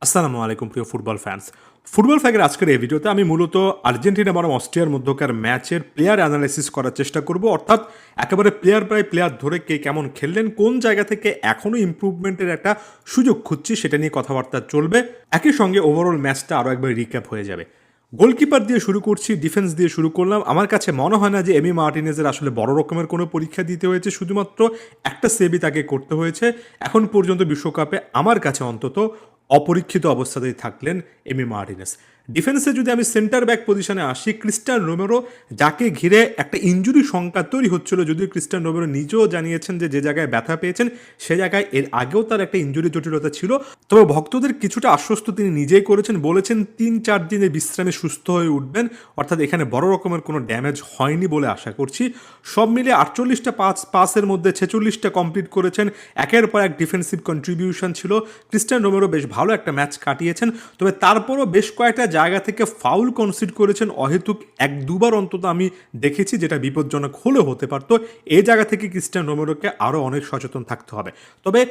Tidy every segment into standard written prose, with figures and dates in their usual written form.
আসসালামু আলাইকুম প্রিয় ফুটবল ফ্যান্স। ফুটবল ফ্যাগের আজকের এই ভিডিওতে আমি মূলত আর্জেন্টিনা বনাম অস্ট্রিয়ার মধ্যকার ম্যাচের প্লেয়ার অ্যানালাইসিস করার চেষ্টা করব, অর্থাৎ একেবারে প্লেয়ার বাই প্লেয়ার ধরে কে কেমন খেললেন, কোন জায়গা থেকে এখনও ইমপ্রুভমেন্টের একটা সুযোগ খুঁজছি সেটা নিয়ে কথাবার্তা চলবে। একই সঙ্গে ওভারঅল ম্যাচটা আরও একবার রিক্যাপ হয়ে যাবে। গোলকিপার দিয়ে শুরু করছি, ডিফেন্স দিয়ে শুরু করলাম। আমার কাছে মনে হয় না যে এমি মার্টিনেজের আসলে বড় রকমের কোনো পরীক্ষা দিতে হয়েছে, শুধুমাত্র একটা সেভই তাকে করতে হয়েছে। এখন পর্যন্ত বিশ্বকাপে আমার কাছে অন্তত অপরীক্ষিত অবস্থাতেই থাকলেন এমি মার্টিনেজ। ডিফেন্সে যদি আমি সেন্টার ব্যাক পজিশনে আসি, ক্রিস্টিয়ান রোমেরো, যাকে ঘিরে একটা ইনজুরি সংখ্যা তৈরি হচ্ছিল, যদিও ক্রিস্টিয়ান রোমেরো নিজেও জানিয়েছেন যে যে জায়গায় ব্যথা পেয়েছেন সে জায়গায় এর আগেও তার একটা ইনজুরি জটিলতা ছিল। তবে ভক্তদের কিছুটা আশ্বস্ত তিনি নিজেই করেছেন, বলেছেন 3-4 দিনের বিশ্রামে সুস্থ হয়ে উঠবেন, অর্থাৎ এখানে বড় রকমের কোনো ড্যামেজ হয়নি বলে আশা করছি। সব মিলে 48টা পাসের মধ্যে 46টা কমপ্লিট করেছেন। একের পর এক ডিফেন্সিভ কন্ট্রিবিউশন ছিল। ক্রিস্টিয়ান রোমেরো বেশ ভালো একটা ম্যাচ কাটিয়েছেন, তবে তারপরও বেশ কয়েকটা জায়গা থেকে ফাউল কনসিড করেছেন অহেতুক। 1-2বার অন্তত আমি দেখেছি, যেটা বিপজ্জনক হলেও হতে পারত। এই জায়গা থেকে ক্রিস্টিয়ান রোমেরোকে আরও অনেক সচেতন থাকতে হবে। তবে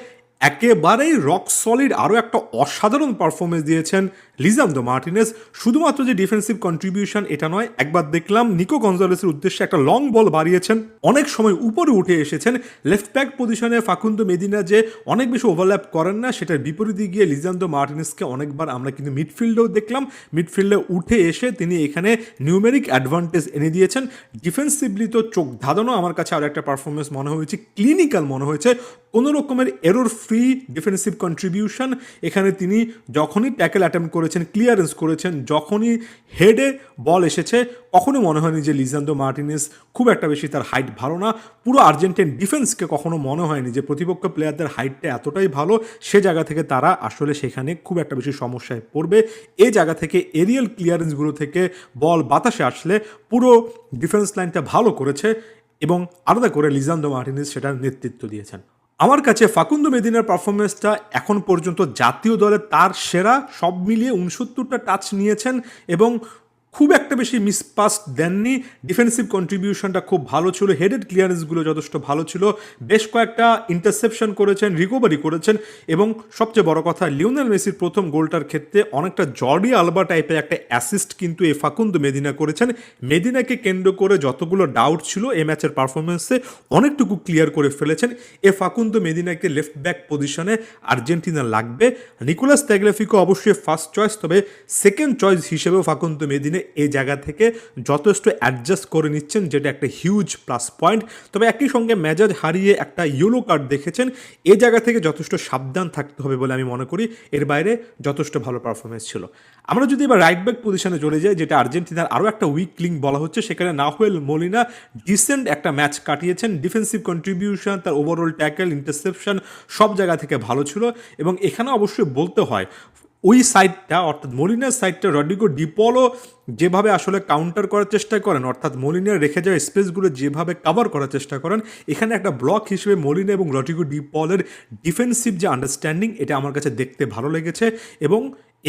একেবারেই রক সলিড আরও একটা অসাধারণ পারফরমেন্স দিয়েছেন লিসান্দ্রো মার্টিনেজ। শুধুমাত্র যে ডিফেন্সিভ কন্ট্রিবিউশন এটা নয়, একবার দেখলাম নিকো গঞ্জালেসের উদ্দেশ্যে একটা লং বল বাড়িয়েছেন, অনেক সময় উপরে উঠে এসেছেন। লেফট ব্যাক পজিশনে ফাকুন্দো মেদিনা যে অনেক বেশি ওভারল্যাপ করেন না, সেটার বিপরীতে গিয়ে লিসান্দ্রো মার্টিনেজকে অনেকবার আমরা কিন্তু মিডফিল্ডেও দেখলাম। মিডফিল্ডে উঠে এসে তিনি এখানে নিউমেরিক অ্যাডভান্টেজ এনে দিয়েছেন। ডিফেন্সিভলি তো চোখ ধাঁধানো আমার কাছে আরও একটা পারফরমেন্স মনে হয়েছে, ক্লিনিক্যাল মনে হয়েছে। কোনো রকমের এরর ফ্রি ডিফেন্সিভ কন্ট্রিবিউশন। এখানে তিনি যখনই ট্যাকেল অ্যাটেম্প করেছেন, ক্লিয়ারেন্স করেছেন, যখনই হেডে বল এসেছে, কখনো মনে হয়নি যে লিসান্দ্রো মার্টিনেজ খুব একটা বেশি তার হাইট ভালো না। পুরো আর্জেন্টিন ডিফেন্সকে কখনো মনে হয়নি যে প্রতিপক্ষ প্লেয়ারদের হাইটটা এতটাই ভালো, সে জায়গা থেকে তারা আসলে সেখানে খুব একটা বেশি সমস্যায় পড়বে। এই জায়গা থেকে এরিয়াল ক্লিয়ারেন্সগুলো থেকে বল বাতাসে আসলে পুরো ডিফেন্স লাইনটা ভালো করেছে এবং আলাদা করে লিসান্দ্রো মার্টিনেজ সেটার নেতৃত্ব দিয়েছেন। আমার কাছে ফাকুন্দো মেদিনার পারফরমেন্সটা এখন পর্যন্ত জাতীয় দলে তার সেরা। সব মিলিয়ে 69টা টাচ নিয়েছেন এবং খুব একটা বেশি মিসপাস দেননি। ডিফেন্সিভ কন্ট্রিবিউশনটা খুব ভালো ছিল, হেডেড ক্লিয়ারেন্সগুলো যথেষ্ট ভালো ছিল, বেশ কয়েকটা ইন্টারসেপশন করেছেন, রিকভারি করেছেন এবং সবচেয়ে বড় কথা, লিওনেল মেসির প্রথম গোলটার ক্ষেত্রে অনেকটা জর্ডি আলবা টাইপের একটা অ্যাসিস্ট কিন্তু এই ফাকুন্দো মেদিনা করেছেন। মেদিনাকে কেন্দ্র করে যতগুলো ডাউট ছিল এই ম্যাচের পারফরমেন্সে অনেকটুকু ক্লিয়ার করে ফেলেছেন। এ ফাকুন্দো মেদিনাকে লেফট ব্যাক পজিশনে আর্জেন্টিনা লাগবে। নিকোলাস তাগলিয়াফিকো অবশ্যই ফার্স্ট চয়েস, তবে সেকেন্ড চয়েস হিসেবেও ফাকুন্দো মেদিনা এই জায়গা থেকে যথেষ্ট অ্যাডজাস্ট করে নিচ্ছেন, যেটা একটা হিউজ প্লাস পয়েন্ট। তবে একই সঙ্গে মেজাজ হারিয়ে একটা ইয়েলো কার্ড দেখেছেন, এই জায়গা থেকে যথেষ্ট সাবধান থাকতে হবে বলে আমি মনে করি। এর বাইরে যথেষ্ট ভালো পারফরমেন্স ছিল। আমরা যদি এবার রাইট ব্যাক পজিশনে চলে যাই, যেটা আর্জেন্টিনার আরও একটা উইক লিঙ্ক বলা হচ্ছে, সেখানে নাহুয়েল মোলিনা ডিসেন্ট একটা ম্যাচ কাটিয়েছেন। ডিফেন্সিভ কন্ট্রিবিউশন, তার ওভারঅল ট্যাকেল, ইন্টারসেপশন সব জায়গা থেকে ভালো ছিল এবং এখানে অবশ্যই বলতে হয় ওই সাইডটা, অর্থাৎ মলিনার সাইডটা রড্রিগো ডি পলও যেভাবে আসলে কাউন্টার করার চেষ্টা করেন, অর্থাৎ মলিনার রেখে যাওয়া স্পেসগুলো যেভাবে কভার করার চেষ্টা করেন, এখানে একটা ব্লক হিসেবে মলিনা এবং রড্রিগো ডি পলের ডিফেন্সিভ যে আন্ডারস্ট্যান্ডিং, এটা আমার কাছে দেখতে ভালো লেগেছে এবং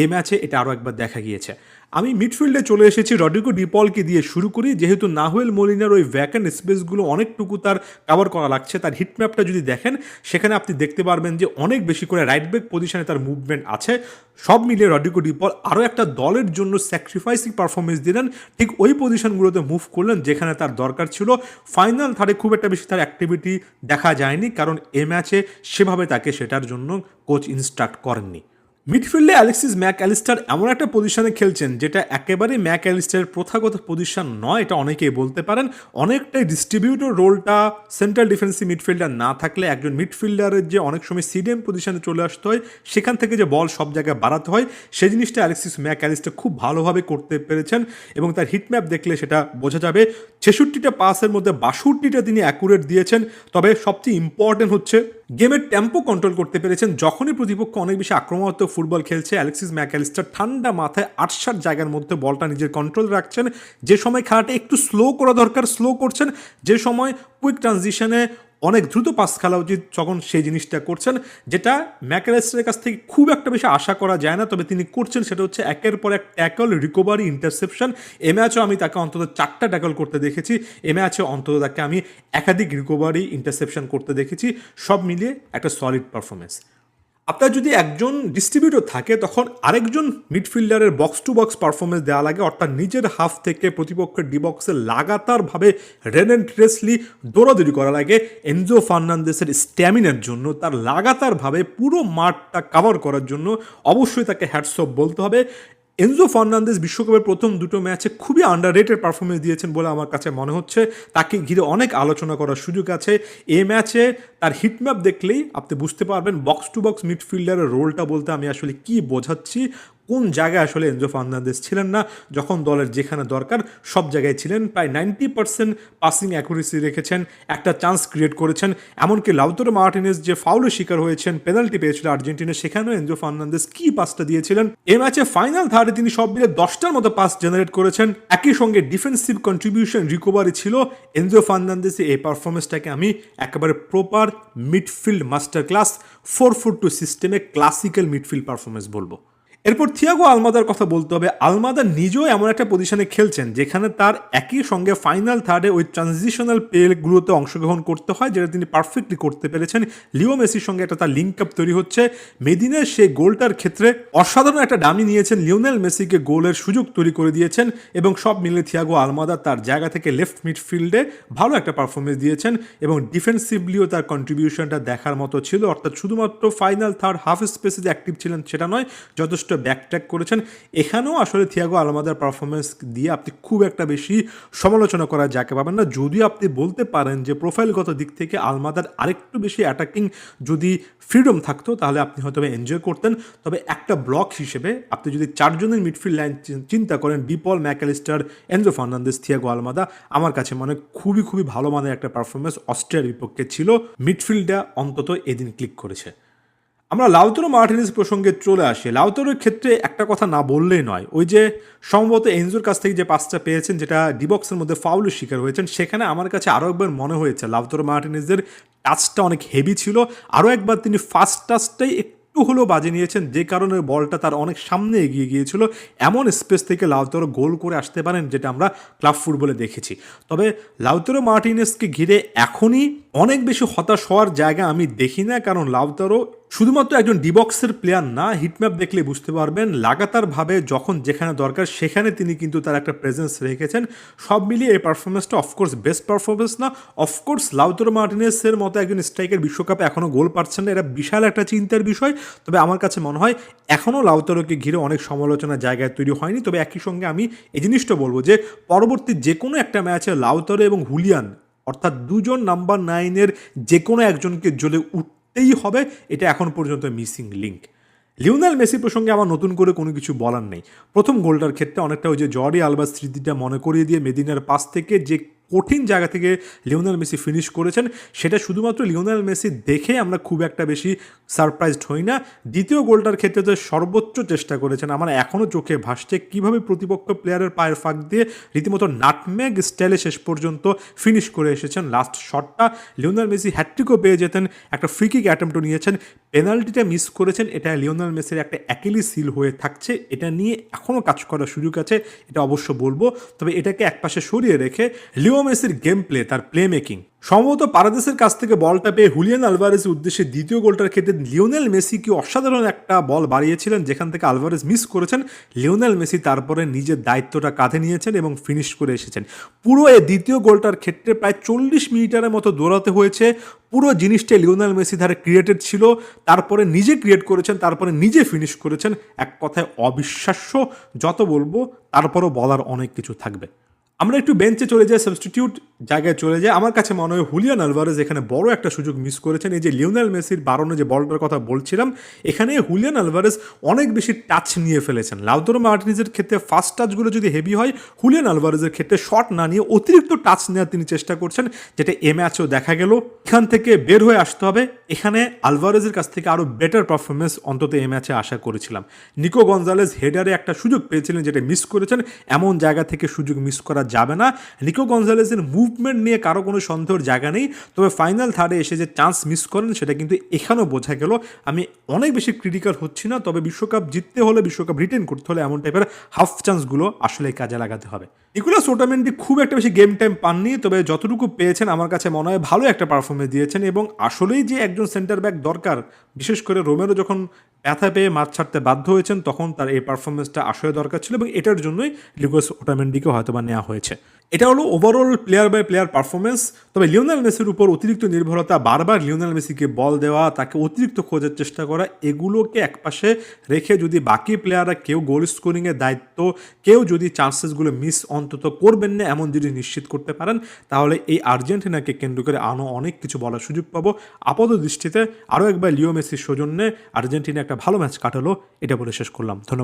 এ ম্যাচে এটা আরও একবার দেখা গিয়েছে। আমি মিডফিল্ডে চলে এসেছি, রড্রিগো ডি পলকে দিয়ে শুরু করি, যেহেতু নাহুয়েল মোলিনার ওই ভ্যাকেন্ট স্পেসগুলো অনেকটুকু তার কভার করা লাগছে। তার হিটম্যাপটা যদি দেখেন, সেখানে আপনি দেখতে পারবেন যে অনেক বেশি করে রাইট ব্যাক পজিশনে তার মুভমেন্ট আছে। সব মিলিয়ে রড্রিগো ডি পল আরও একটা দলের জন্য স্যাক্রিফাইসিং পারফরমেন্স দিলেন, ঠিক ওই পজিশনগুলোতে মুভ করলেন যেখানে তার দরকার ছিল। ফাইনাল থার্ডে খুব একটা বেশি তার অ্যাক্টিভিটি দেখা যায়নি, কারণ এ ম্যাচে সেভাবে তাকে সেটার জন্য কোচ ইনস্ট্রাক্ট করেননি। মিডফিল্ডে অ্যালেক্সিস ম্যাক অ্যালিস্টার এমন একটা পজিশনে খেলছেন যেটা একেবারেই ম্যাক অ্যালিস্টারের প্রথাগত পজিশন নয়, এটা অনেকেই বলতে পারেন। অনেকটাই ডিস্ট্রিবিউটর রোলটা সেন্ট্রাল ডিফেন্সিভ মিডফিল্ডার না থাকলে একজন মিডফিল্ডারের যে অনেক সময় সিডিএম পজিশনে চলে আসতে হয়, সেখান থেকে যে বল সব জায়গায় বাড়াতে হয়, সেই জিনিসটা অ্যালেক্সিস ম্যাক অ্যালিস্টার খুব ভালোভাবে করতে পেরেছেন এবং তার হিটম্যাপ দেখলে সেটা বোঝা যাবে। 66টা পাসের মধ্যে 62টা তিনি অ্যাকুরেট দিয়েছেন। তবে সবচেয়ে ইম্পর্টেন্ট হচ্ছে গেমের টেম্পো কন্ট্রোল করতে পেরেছেন। যখনই প্রতিপক্ষ অনেক বেশি আক্রমণাত্মক ফুটবল খেলছে, অ্যালেক্সিস ম্যাক অ্যালিস্টার ঠান্ডা মাথায় ৮-৭ জায়গার মধ্যে বলটা নিজের কন্ট্রোল রাখছেন। যে সময় খেলাটা একটু স্লো করা দরকার স্লো করছেন, যে সময় কুইক ট্রানজিশনে অনেক দ্রুত পাস খেলা উচিত তখন সেই জিনিসটা করছেন, যেটা ম্যাক অ্যালিস্টারের কাছ থেকে খুব একটা বেশি আশা করা যায় না। তবে তিনি করছেন সেটা হচ্ছে একের পর এক ট্যাকল, রিকভারি, ইন্টারসেপশন। এ ম্যাচেও আমি তাকে অন্তত 4টা ট্যাকল করতে দেখেছি, এ ম্যাচে অন্তত তাকে আমি একাধিক রিকভারি, ইন্টারসেপশন করতে দেখেছি। সব মিলিয়ে একটা সলিড পারফরমেন্স। আপনার যদি একজন ডিস্ট্রিবিউটর থাকে তখন আরেকজন মিডফিল্ডারের বক্স টু বক্স পারফরমেন্স দেওয়া লাগে, অর্থাৎ নিজের হাফ থেকে প্রতিপক্ষের ডি বক্সে লাগাতারভাবে রেলেন্টলেসলি দৌড়াদৌড়ি করা লাগে এনজো ফার্নান্দেসের স্ট্যামিনার জন্য, তার লাগাতারভাবে পুরো মাঠটা কভার করার জন্য অবশ্যই তাকে হ্যাটস অফ বলতে হবে। এনজো ফার্নান্দেস বিশ্বকাপের প্রথম দুটো ম্যাচে খুবই আন্ডাররেটেড পারফরমেন্স দিয়েছেন বলে আমার কাছে মনে হচ্ছে। তাকে ঘিরে অনেক আলোচনা করার সুযোগ আছে। এই ম্যাচে তার হিটম্যাপ দেখলেই আপনি বুঝতে পারবেন বক্স টু বক্স মিডফিল্ডারের রোলটা বলতে আমি আসলে কি বোঝাচ্ছি, কোন জায়গায় আসলে এনজো ফার্নান্দেস ছিলেন না, যখন দলের যেখানে দরকার সব জায়গায় ছিলেন। প্রায় 90% পাসিং অ্যাকুরেসি রেখেছেন, একটা চান্স ক্রিয়েট করেছেন, এমনকি লাউতারো মার্টিনেজ যে ফাউলের শিকার হয়েছেন, পেনাল্টি পেয়েছিল আর্জেন্টিনা, সেখানেও এনজো ফার্নান্দেস কি পাসটা দিয়েছিলেন। এই ম্যাচে ফাইনাল থার্ডে তিনি সব মিলে 10টার মতো পাস জেনারেট করেছেন। একই সঙ্গে ডিফেন্সিভ কন্ট্রিবিউশন রিকভারি ছিল। এনজো ফার্নান্দেসের এই পারফরমেন্সটাকে আমি একেবারে প্রপার মিডফিল্ড মাস্টার ক্লাস 4-4-2 সিস্টেমে ক্লাসিক্যাল মিডফিল্ড পারফরমেন্স বলবো। এরপর থিয়াগো আলমাদার কথা বলতে হবে। আলমাদা নিজেও এমন একটা পজিশনে খেলছেন যেখানে তার একই সঙ্গে ফাইনাল থার্ডে ওই ট্রানজিশনাল প্লেগুলোতে অংশগ্রহণ করতে হয়, যেটা তিনি পারফেক্টলি করতে পেরেছেন। লিও মেসির সঙ্গে একটা তার লিঙ্ক আপ তৈরি হচ্ছে। মেদিনের সেই গোলটার ক্ষেত্রে অসাধারণ একটা ডামি নিয়েছেন, লিওনেল মেসিকে গোলের সুযোগ তৈরি করে দিয়েছেন এবং সব মিলে থিয়াগো আলমাদা তার জায়গা থেকে লেফট মিডফিল্ডে ভালো একটা পারফরমেন্স দিয়েছেন এবং ডিফেন্সিভলিও তার কন্ট্রিবিউশনটা দেখার মতো ছিল। অর্থাৎ শুধুমাত্র ফাইনাল থার্ড হাফ স্পেসে যে অ্যাক্টিভ ছিলেন সেটা নয়, যথেষ্ট ব্যাকট্র্যাক করেছেন। এখানেও আসলে থিয়াগো আলমাদার পারফরমেন্স দিয়ে আপনি খুব একটা বেশি সমালোচনা করার যাকে পাবেন না। যদিও আপনি বলতে পারেন যে প্রোফাইলগত দিক থেকে আলমাদার আরেকটু বেশি অ্যাটাকিং যদি ফ্রিডম থাকতো তাহলে আপনি হয়তো এনজয় করতেন। তবে একটা ব্লক হিসেবে আপনি যদি চারজনের মিডফিল্ড লাইন চিন্তা করেন, De Paul, Mac Allister, Enzo Fernandez, Thiago Almada, আমার কাছে মনে খুবই ভালো মানের একটা পারফরমেন্স অস্ট্রিয়ার বিপক্ষে ছিল। মিডফিল্ডটা অন্তত এদিন ক্লিক করেছে। আমরা লাউতারো মার্টিনেজ প্রসঙ্গে চলে আসি। লাউতারোর ক্ষেত্রে একটা কথা না বললেই নয়, ওই যে সম্ভবত এনজোর কাছ থেকে যে পাসটা পেয়েছেন যেটা ডিবক্সের মধ্যে ফাউলের শিকার হয়েছেন, সেখানে আমার কাছে আরও একবার মনে হয়েছে লাউতারো মার্টিনেজের টাচটা অনেক হেভি ছিল। আরও একবার তিনি ফার্স্ট টাচটাই একটু হলেও বাজে নিয়েছেন, যে কারণে বলটা তার অনেক সামনে এগিয়ে গিয়েছিল। এমন স্পেস থেকে লাউতারো গোল করে আসতে পারেন যেটা আমরা ক্লাব ফুটবলে দেখেছি। তবে লাউতারো মার্টিনেজকে ঘিরে এখনই অনেক বেশি হতাশ হওয়ার জায়গা আমি দেখি না, কারণ লাউতারো শুধুমাত্র একজন ডিবক্সের প্লেয়ার না, হিটম্যাপ দেখলে বুঝতে পারবেন লাগাতারভাবে যখন যেখানে দরকার সেখানে তিনি কিন্তু তার একটা প্রেজেন্স রেখেছেন। সব মিলিয়ে এই পারফরমেন্সটা অফকোর্স বেস্ট পারফরমেন্স না। অফকোর্স লাউতারো মার্টিনেজের মতো একজন স্ট্রাইকার বিশ্বকাপে এখনও গোল পাচ্ছেন না, এটা বিশাল একটা চিন্তার বিষয়। তবে আমার কাছে মনে হয় এখনও লাউতারোকে ঘিরে অনেক সমালোচনার জায়গায় তৈরি হয়নি। তবে একই সঙ্গে আমি এই জিনিসটা বলবো যে পরবর্তী যে কোনো একটা ম্যাচে লাউতারো এবং হুলিয়ান, অর্থাৎ দুজন নাম্বার 9-এর যে কোনো একজনকে জ্বলে উঠতেই হবে, এটা এখন পর্যন্ত মিসিং লিঙ্ক। লিওনেল মেসি প্রসঙ্গে আমার নতুন করে কোনো কিছু বলার নেই। প্রথম গোলটার ক্ষেত্রে অনেকটা ওই যে জর্ডি আলবার স্মৃতিটা মনে করিয়ে দিয়ে মেদিনার পাস থেকে যে কঠিন জায়গা থেকে লিওনেল মেসি ফিনিশ করেছেন, সেটা শুধুমাত্র লিওনেল মেসি দেখে আমরা খুব একটা বেশি সারপ্রাইজড হই না। দ্বিতীয় গোলটার ক্ষেত্রে তো সর্বোচ্চ চেষ্টা করেছেন, আমার এখনও চোখে ভাসছে কীভাবে প্রতিপক্ষ প্লেয়ারের পায়ের ফাঁক দিয়ে রীতিমতো নাটমেগ স্টাইলে শেষ পর্যন্ত ফিনিশ করে এসেছেন। লাস্ট শটটা লিওনেল মেসি হ্যাট্রিকও পেয়ে যেতেন, একটা ফ্রি কিক অ্যাটেম্পটও নিয়েছেন, পেনাল্টিটা মিস করেছেন। এটা লিওনেল মেসির একটা অ্যাকিলিস হিল হয়ে থাকছে, এটা নিয়ে এখনও কাজ করার সুযোগ আছে, এটা অবশ্য বলবো। তবে এটাকে একপাশে সরিয়ে রেখে লিও মেসির গেম প্লে, তার প্লে মেকিং, সম্ভবত পারাদেসের কাছ থেকে বলটা পেয়ে হুলিয়ান আলভারেজের উদ্দেশ্যে দ্বিতীয় গোলটার ক্ষেত্রে লিওনেল মেসি কি অসাধারণ একটা বল বাড়িয়েছিলেন যেখান থেকে আলভারেজ মিস করেছেন। লিওনেল মেসি তারপরে নিজের দায়িত্বটা কাঁধে নিয়েছেন এবং ফিনিশ করে এসেছেন। পুরো এই দ্বিতীয় গোলটার ক্ষেত্রে প্রায় 40 মিনিটের মতো দৌড়াতে হয়েছে। পুরো জিনিসটা লিওনেল মেসি ধারে ক্রিয়েটেড ছিল, তারপরে নিজে ক্রিয়েট করেছেন, তারপরে নিজে ফিনিশ করেছেন। এক কথায় অবিশ্বাস্য, যত বলবো তারপরও বলার অনেক কিছু থাকবে। আমরা একটু বেঞ্চে চলে যাই, সাবস্টিটিউট জায়গায় চলে যাই। আমার কাছে মনে হয় হুলিয়ান আলভারেজ এখানে বড় একটা সুযোগ মিস করেছেন। এই যে লিওনেল মেসির বারণে যে বলটার কথা বলছিলাম, এখানে হুলিয়ান আলভারেজ অনেক বেশি টাচ নিয়ে ফেলেছেন। লাউতারো মার্টিনেজের ক্ষেত্রে ফার্স্ট টাচগুলো যদি হেভি হয়, হুলিয়ান আলভারেজের ক্ষেত্রে শট না নিয়ে অতিরিক্ত টাচ নেওয়ার তিনি চেষ্টা করছেন, যেটা এ ম্যাচেও দেখা গেল। এখান থেকে বের হয়ে আসতে হবে। এখানে আলভারেজের কাছ থেকে আরও বেটার পারফরমেন্স অন্তত এ ম্যাচে আশা করেছিলাম। নিকো গঞ্জালেজ হেডারে একটা সুযোগ পেয়েছিলেন যেটা মিস করেছেন, এমন জায়গা থেকে সুযোগ মিস করা যাবে না। নিকো গঞ্জালেজের মুভমেন্ট নিয়ে কারো কোনো সন্দেহের জায়গা নেই, তবে ফাইনাল থার্ডে এসে যে চান্স মিস করেন সেটা কিন্তু এখানেও বোঝা গেল। আমি অনেক বেশি ক্রিটিক্যাল হচ্ছি না, তবে বিশ্বকাপ জিততে হলে, বিশ্বকাপ রিটেন করতে হলে এমন টাইপের হাফ চান্সগুলো আসলে কাজে লাগাতে হবে। নিকোলাস ওটামেন্ডি খুব একটা বেশি গেম টাইম পাননি, তবে যতটুকু পেয়েছেন আমার কাছে মনে হয় ভালো একটা পারফরমেন্স দিয়েছেন এবং আসলেই যে এক একজন সেন্টার ব্যাক দরকার, বিশেষ করে রোমেরো যখন ব্যথা পেয়ে মাঠ ছাড়তে বাধ্য হয়েছেন তখন তার এই পারফরমেন্সটা আসলে দরকার ছিল এবং এটার জন্যই লিউকাস ওটামেন্ডিকে হয়তো বা নেওয়া হয়েছে। এটা হলো overall player by player performance. তবে লিওনেল মেসির উপর অতিরিক্ত নির্ভরতা, বারবার লিওনেল মেসিকে বল দেওয়া, তাকে অতিরিক্ত খোঁজার চেষ্টা করা, এগুলোকে একপাশে রেখে যদি বাকি প্লেয়াররা কেউ গোল স্কোরিংয়ের দায়িত্ব, কেউ যদি চান্সেসগুলো মিস অন্তত করবেন না এমন যদি নিশ্চিত করতে পারেন, তাহলে এই আর্জেন্টিনাকে কেন্দ্র করে অনেক কিছু বলার সুযোগ পাবো। আপাত দৃষ্টিতে আরও একবার লিও মেসির সৌজন্যে আর্জেন্টিনা একটা ভালো ম্যাচ কাটালো, এটা বলে শেষ করলাম। ধন্যবাদ।